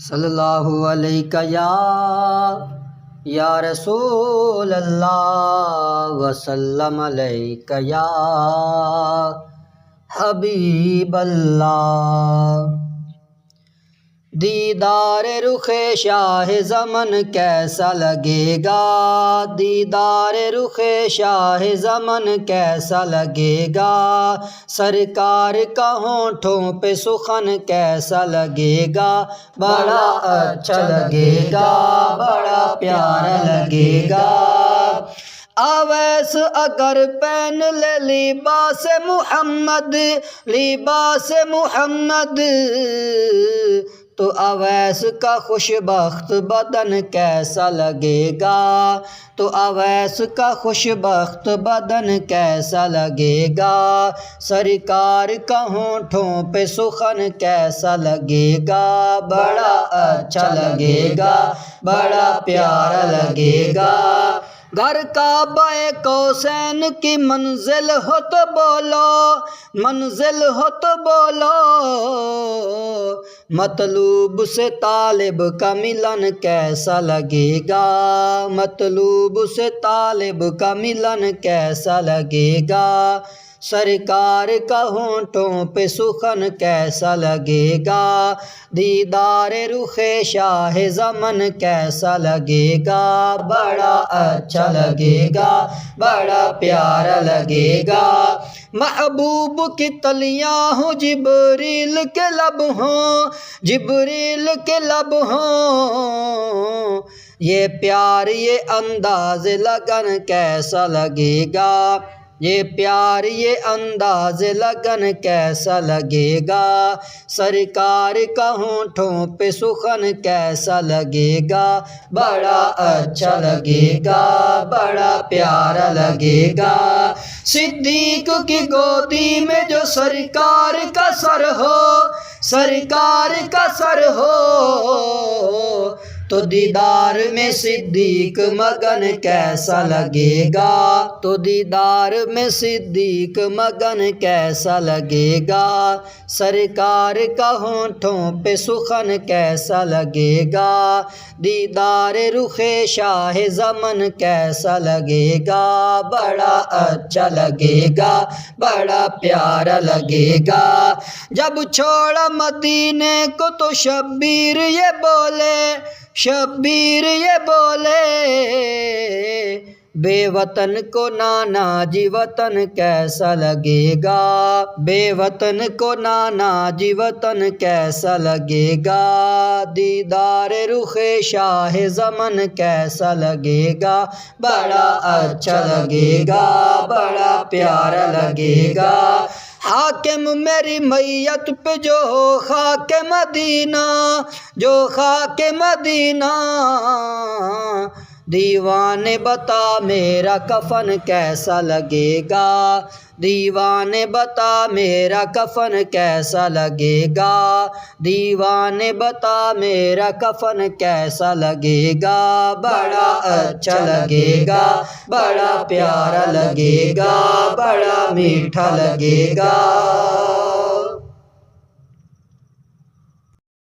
صلی اللہ علیہ یا رسول اللہ وسلم علیہ یا حبیب اللہ۔ دیدار رخ شاہ زمن کیسا لگے گا، دیدار رخ شاہ زمن کیسا لگے گا، سرکار کا ہونٹوں پہ سخن کیسا لگے گا، بڑا اچھا لگے گا، بڑا پیارا لگے گا۔ اویس اگر پہن لے لباس محمد، لباس محمد، تو اویس کا خوش بخت بدن کیسا لگے گا، تو اویس کا خوش بخت بدن کیسا لگے گا، سرکار کا ہونٹوں پہ سخن کیسا لگے گا، بڑا اچھا لگے گا، بڑا پیارا لگے گا۔ گر کعبہ کوثین کی منزل ہو تو بولو، منزل ہو تو بولو، مطلوب سے طالب کا ملن کیسا لگے گا، مطلوب سے طالب کا ملن کیسا لگے گا، سرکار کا ہونٹوں پہ سخن کیسا لگے گا، دیدار رخ شاہ زمن کیسا لگے گا، بڑا اچھا لگے گا، بڑا پیارا لگے گا۔ محبوب کی تلیاں ہوں، جبریل کے لب ہوں، جبریل کے لب ہوں، یہ پیار یہ انداز لگن کیسا لگے گا، یہ پیار یہ انداز لگن کیسا لگے گا، سرکار کا ہونٹوں پہ سخن کیسا لگے گا، بڑا اچھا لگے گا، بڑا پیارا لگے گا۔ صدیق کی گودی میں جو سرکار کا سر ہو، سرکار کا سر ہو، تو دیدار میں صدیق مگن کیسا لگے گا، تو دیدار میں صدیق مگن کیسا لگے گا، سرکار کا ہونٹوں پہ سخن کیسا لگے گا، دیدار رخ شاہ زمن کیسا لگے گا، بڑا اچھا لگے گا، بڑا پیارا لگے گا۔ جب چھوڑا مدینے کو تو شبیر یہ بولے، شبیر یہ بولے، بے وطن کو نانا جی وطن کیسا لگے گا، بے وطن کو نانا جی وطن کیسا لگے گا، دیدار رخ شاہ زمن کیسا لگے گا، بڑا اچھا لگے گا، بڑا پیارا لگے گا۔ حاکم میری میت پہ جو ہو خاک مدینہ، جو خاک مدینہ، دیوانے بتا میرا کفن کیسا لگے گا، دیوانے بتا میرا کفن کیسا لگے گا، دیوانے بتا میرا کفن کیسا لگے گا، بڑا اچھا لگے گا، بڑا پیارا لگے گا، بڑا میٹھا لگے گا۔